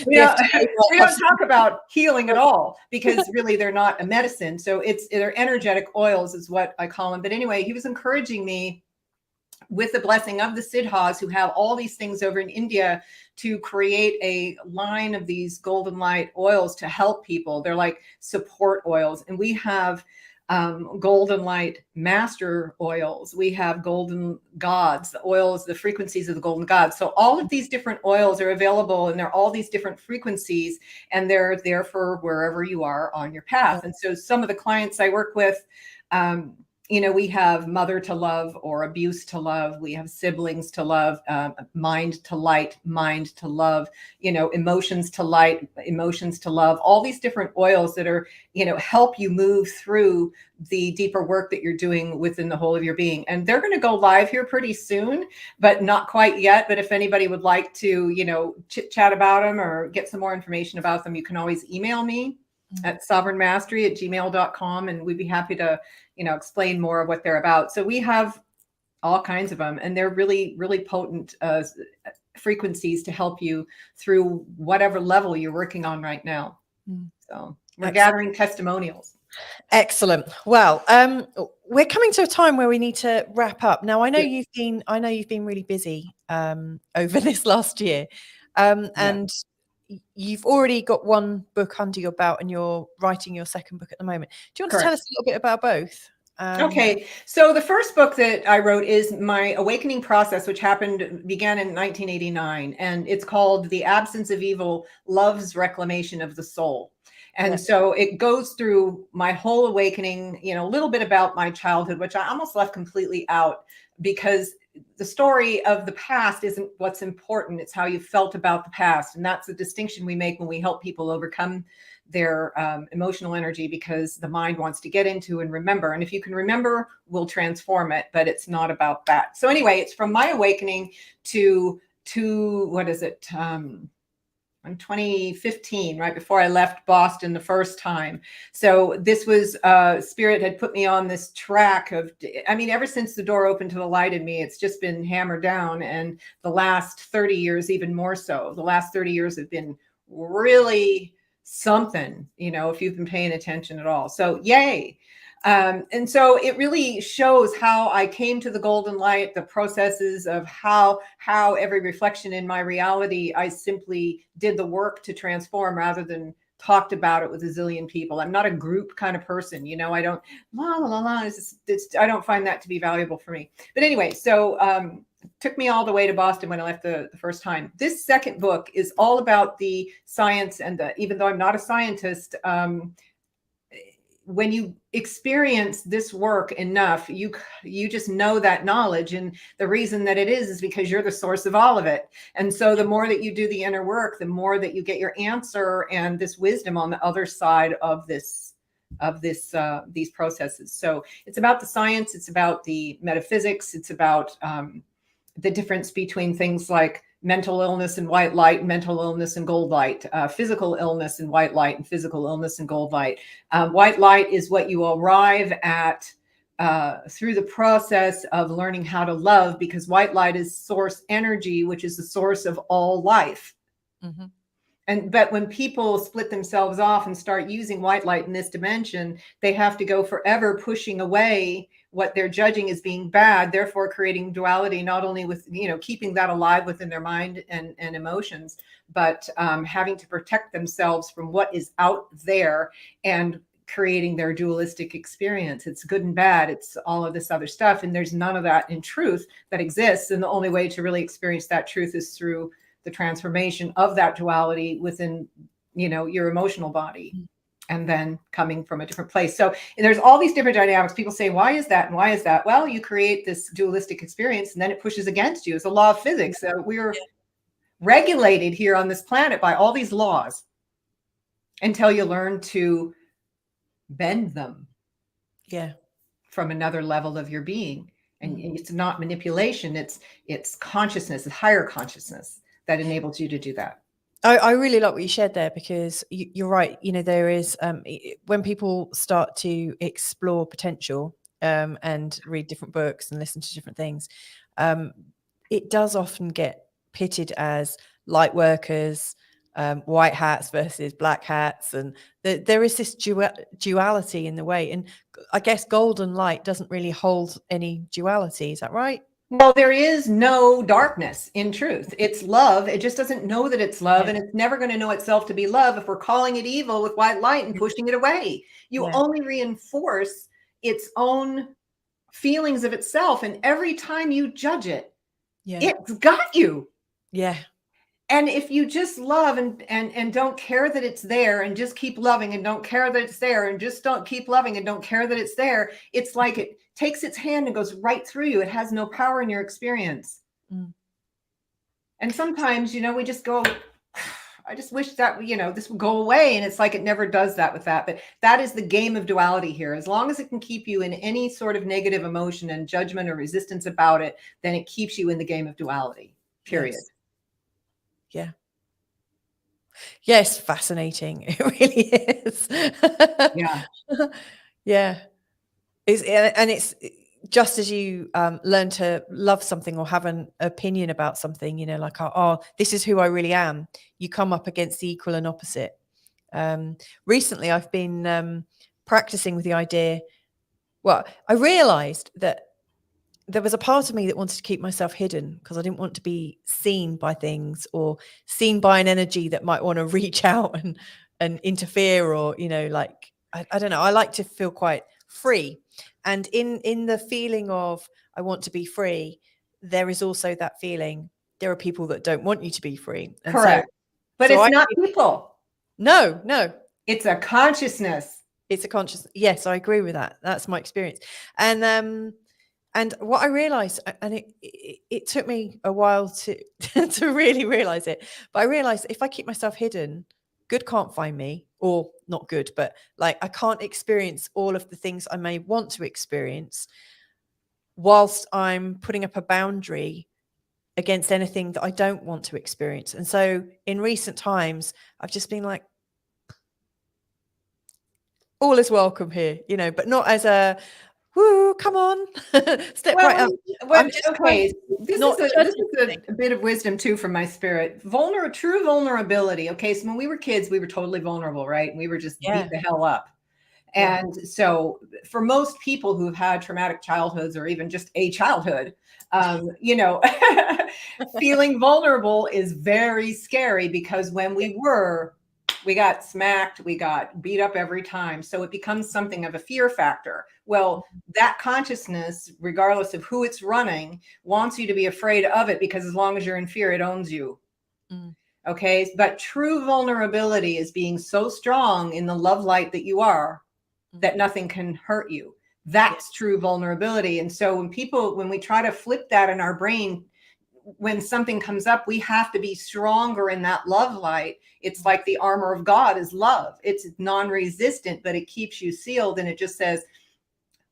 B: we don't talk about healing at all, because really they're not a medicine. So they're energetic oils is what I call them. But anyway, he was encouraging me, with the blessing of the Siddhas, who have all these things over in India, to create a line of these golden light oils to help people. They're like support oils. And we have golden light master oils. We have golden gods, the oils, the frequencies of the golden gods. So all of these different oils are available, and they're all these different frequencies, and they're there for wherever you are on your path. And so some of the clients I work with, we have mother to love or abuse to love. We have siblings to love, mind to light, mind to love, emotions to light, emotions to love, all these different oils that are, help you move through the deeper work that you're doing within the whole of your being. And they're going to go live here pretty soon, but not quite yet. But if anybody would like to, chit chat about them or get some more information about them, you can always email me at sovereignmastery@gmail.com, and we'd be happy to, explain more of what they're about. So we have all kinds of them, and they're really, really potent frequencies to help you through whatever level you're working on right now. So we're gathering testimonials.
A: Excellent. Well, we're coming to a time where we need to wrap up. Now, I know you've been really busy over this last year, and you've already got one book under your belt, and you're writing your second book at the moment. Do you want to tell us a little bit about both?
B: Okay, so the first book that I wrote is my awakening process, which began in 1989, and it's called The Absence of Evil, Love's Reclamation of the Soul. And so it goes through my whole awakening, a little bit about my childhood, which I almost left completely out because the story of the past isn't what's important. It's how you felt about the past. And that's the distinction we make when we help people overcome their emotional energy, because the mind wants to get into and remember. And if you can remember, we'll transform it, but it's not about that. So anyway, it's from my awakening to what is it? In 2015, right before I left Boston the first time. So this was, Spirit had put me on this track of, ever since the door opened to the light in me, it's just been hammered down. And the last 30 years, even more so. The last 30 years have been really something, if you've been paying attention at all. So yay. And so it really shows how I came to the golden light, the processes of how every reflection in my reality, I simply did the work to transform rather than talked about it with a zillion people. I'm not a group kind of person. I don't la la la la. I don't find that to be valuable for me. But anyway, so took me all the way to Boston when I left the first time. This second book is all about the science, and even though I'm not a scientist, when you experience this work enough, you just know that knowledge. And the reason that it is because you're the source of all of it. And so the more that you do the inner work, the more that you get your answer and this wisdom on the other side of these processes. So it's about the science, it's about the metaphysics, it's about the difference between things like mental illness and white light, mental illness and gold light, physical illness and white light, and physical illness and gold light. White light is what you arrive at through the process of learning how to love, because white light is source energy, which is the source of all life. Mm-hmm. But when people split themselves off and start using white light in this dimension, they have to go forever pushing away what they're judging as being bad, therefore creating duality, not only with, keeping that alive within their mind and emotions, but having to protect themselves from what is out there and creating their dualistic experience. It's good and bad. It's all of this other stuff. And there's none of that in truth that exists. And the only way to really experience that truth is through the transformation of that duality within, your emotional body. And then coming from a different place. So there's all these different dynamics. People say, why is that? And why is that? Well, you create this dualistic experience and then it pushes against you. It's a law of physics. We're regulated here on this planet by all these laws until you learn to bend them from another level of your being. And it's not manipulation. It's consciousness, it's higher consciousness that enables you to do that.
A: I really like what you shared there, because you're right. There is, when people start to explore potential and read different books and listen to different things, it does often get pitted as light workers, white hats versus black hats. And there is this duality in the way. And I guess golden light doesn't really hold any duality. Is that right?
B: Well, there is no darkness in truth. It's love. It just doesn't know that it's love, and it's never going to know itself to be love if we're calling it evil with white light and pushing it away. You only reinforce its own feelings of itself, and every time you judge it, it's got you.
A: Yeah.
B: And if you just love and don't care that it's there, and just keep loving and don't care that it's there, and just don't keep loving and don't care that it's there, it's like takes its hand and goes right through you. It has no power in your experience. And sometimes, we just go, I just wish that, this would go away. And it's like it never does that with that. But that is the game of duality here. As long as it can keep you in any sort of negative emotion and judgment or resistance about it, then it keeps you in the game of duality, period.
A: Yes. Yeah. Yes, fascinating. It really is.
B: Yeah.
A: Yeah. It's just as you learn to love something or have an opinion about something, like, oh, this is who I really am, you come up against the equal and opposite. Recently, I've been practicing with the idea. Well, I realized that there was a part of me that wanted to keep myself hidden because I didn't want to be seen by things or seen by an energy that might want to reach out and interfere, or, like, I don't know. I like to feel quite free. And in the feeling of I want to be free, there is also that feeling there are people that don't want you to be free. And
B: correct. But it's not people.
A: No.
B: It's a consciousness.
A: It's a conscious. Yes, I agree with that. That's my experience. And what I realized, and it took me a while to really realize it, but I realized if I keep myself hidden, good can't find me, or not good, but like I can't experience all of the things I may want to experience whilst I'm putting up a boundary against anything that I don't want to experience. And so in recent times, I've just been like, all is welcome here, but not as a, woo, come on, step right up.
B: Okay, this is a bit of wisdom too from my spirit. True vulnerability. Okay, so when we were kids, we were totally vulnerable, right? We were just beat the hell up. And so for most people who've had traumatic childhoods or even just a childhood, feeling vulnerable is very scary, because when we got smacked, we got beat up every time. So it becomes something of a fear factor. Well, that consciousness, regardless of who it's running, wants you to be afraid of it, because as long as you're in fear, it owns you. Okay. But true vulnerability is being so strong in the love light that you are, that nothing can hurt you. That's true vulnerability. And so when we try to flip that in our brain, when something comes up, we have to be stronger in that love light. It's like the armor of God is love. It's non-resistant, but it keeps you sealed. And it just says,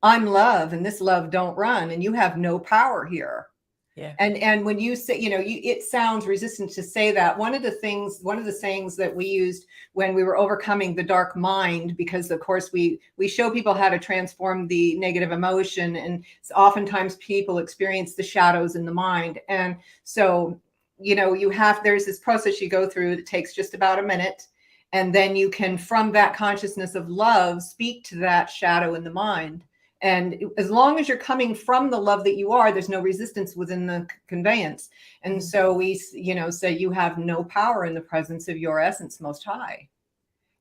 B: I'm love, and this love don't run, and you have no power here. Yeah. And when you say, it sounds resistant to say that. One of the sayings that we used when we were overcoming the dark mind, because of course we show people how to transform the negative emotion, and oftentimes people experience the shadows in the mind. And so, there's this process you go through that takes just about a minute. And then you can, from that consciousness of love, speak to that shadow in the mind. And as long as you're coming from the love that you are, there's no resistance within the conveyance. And so we, say you have no power in the presence of your essence most high.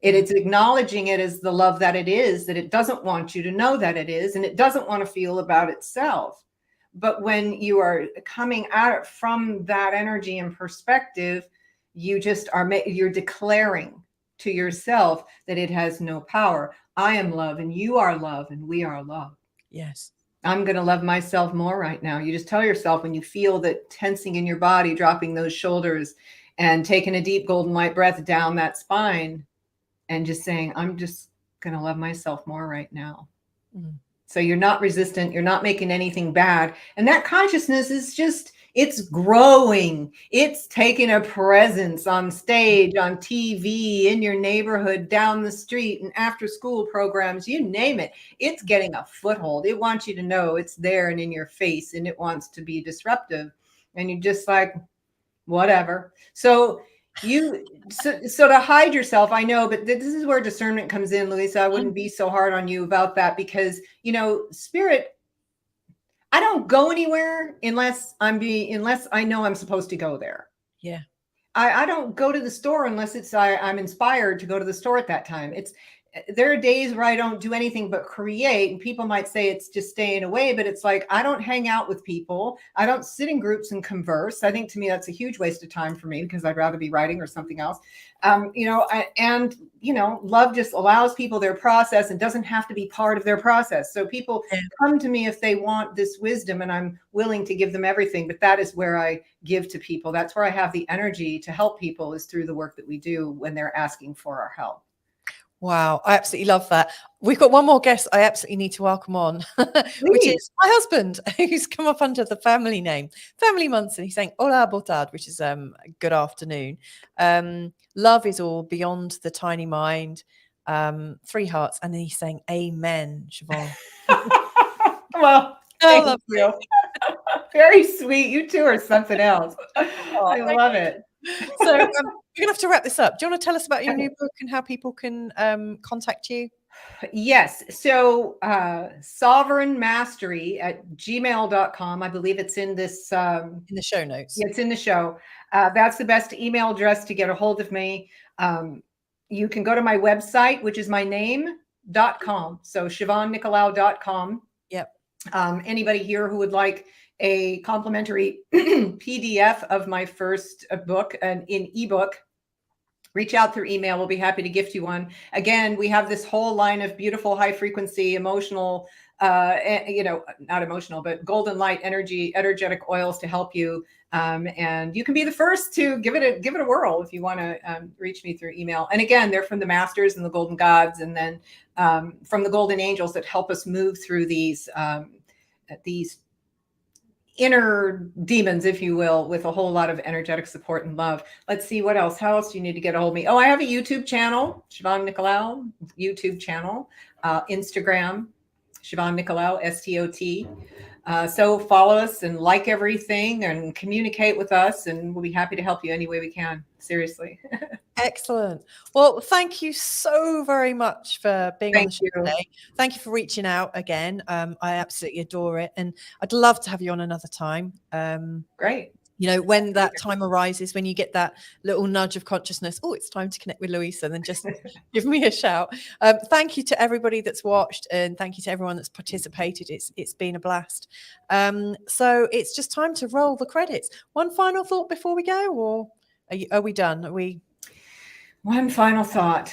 B: It's acknowledging it as the love that it doesn't want you to know that it is, and it doesn't want to feel about itself. But when you are coming at it from that energy and perspective, you just you're declaring to yourself that it has no power. I am love, and you are love, and we are love.
A: Yes.
B: I'm going to love myself more right now. You just tell yourself, when you feel that tensing in your body, dropping those shoulders and taking a deep golden light breath down that spine, and just saying, I'm just going to love myself more right now. So you're not resistant. You're not making anything bad. And that consciousness is just, it's growing. It's taking a presence on stage, on TV, in your neighborhood, down the street, and after school programs, you name it. It's getting a foothold. It wants you to know it's there and in your face, and it wants to be disruptive. And you're just like, whatever. So to hide yourself, I know, but this is where discernment comes in, Louisa. I wouldn't be so hard on you about that, because, spirit, I don't go anywhere unless I know I'm supposed to go there.
A: Yeah.
B: I don't go to the store unless I'm inspired to go to the store at that time. there are days where I don't do anything but create, and people might say it's just staying away, but it's like, I don't hang out with people. I don't sit in groups and converse. I think to me, that's a huge waste of time for me, because I'd rather be writing or something else. Love just allows people their process and doesn't have to be part of their process. So people come to me if they want this wisdom, and I'm willing to give them everything. But that is where I give to people. That's where I have the energy to help people, is through the work that we do when they're asking for our help.
A: Wow, I absolutely love that. We've got one more guest I absolutely need to welcome on, which is my husband, who's come up under the family name, Family Munson. He's saying hola, boa tarde, which is good afternoon. Love is all beyond the tiny mind. 3 hearts. And then he's saying amen, Siobhan.
B: Well,
A: I love you.
B: Very sweet. You two are something else. I love it.
A: So we're gonna have to wrap this up. Do you want to tell us about your new book and how people can contact you?
B: Yes. So sovereignmastery@gmail.com. I believe it's in this
A: In the show notes.
B: It's in the show. That's the best email address to get a hold of me. You can go to my website, which is my name.com. So SiobhanNicolaou.com.
A: Yep.
B: Anybody here who would like a complimentary PDF of my first book, in ebook, reach out through email. We'll be happy to gift you one. Again, we have this whole line of beautiful, high frequency, emotional, not emotional, but golden light energetic oils to help you. And you can be the first to give it a whirl if you want to reach me through email. And again, they're from the masters and the golden gods, and then from the golden angels that help us move through these inner demons, if you will, with a whole lot of energetic support and love. Let's see, what else? How else do you need to get a hold of me? Oh, I have a YouTube channel, Siobhan Nicolaou YouTube channel, Instagram, Siobhan Nicolaou, STOT. So follow us and like everything and communicate with us, and we'll be happy to help you any way we can. Seriously.
A: Excellent. Well, thank you so very much for being on the show today. Thank you for reaching out again. I absolutely adore it, and I'd love to have you on another time.
B: Great.
A: When that time arises, when you get that little nudge of consciousness, oh, it's time to connect with Louisa, then just give me a shout. Thank you to everybody that's watched, and thank you to everyone that's participated. It's been a blast. So it's just time to roll the credits. One final thought before we go, or are we done? Are we?
B: One final thought.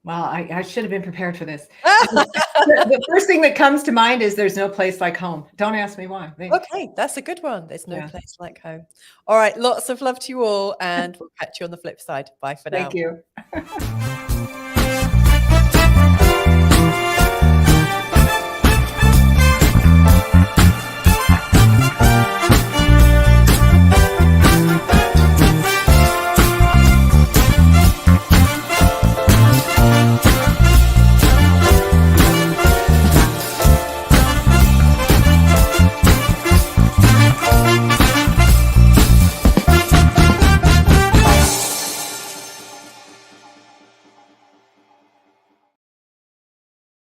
B: Well, I should have been prepared for this. The first thing that comes to mind is there's no place like home. Don't ask me why.
A: Okay, that's a good one. There's no place like home. All right, lots of love to you all, and we'll catch you on the flip side. Bye for now.
B: Thank you.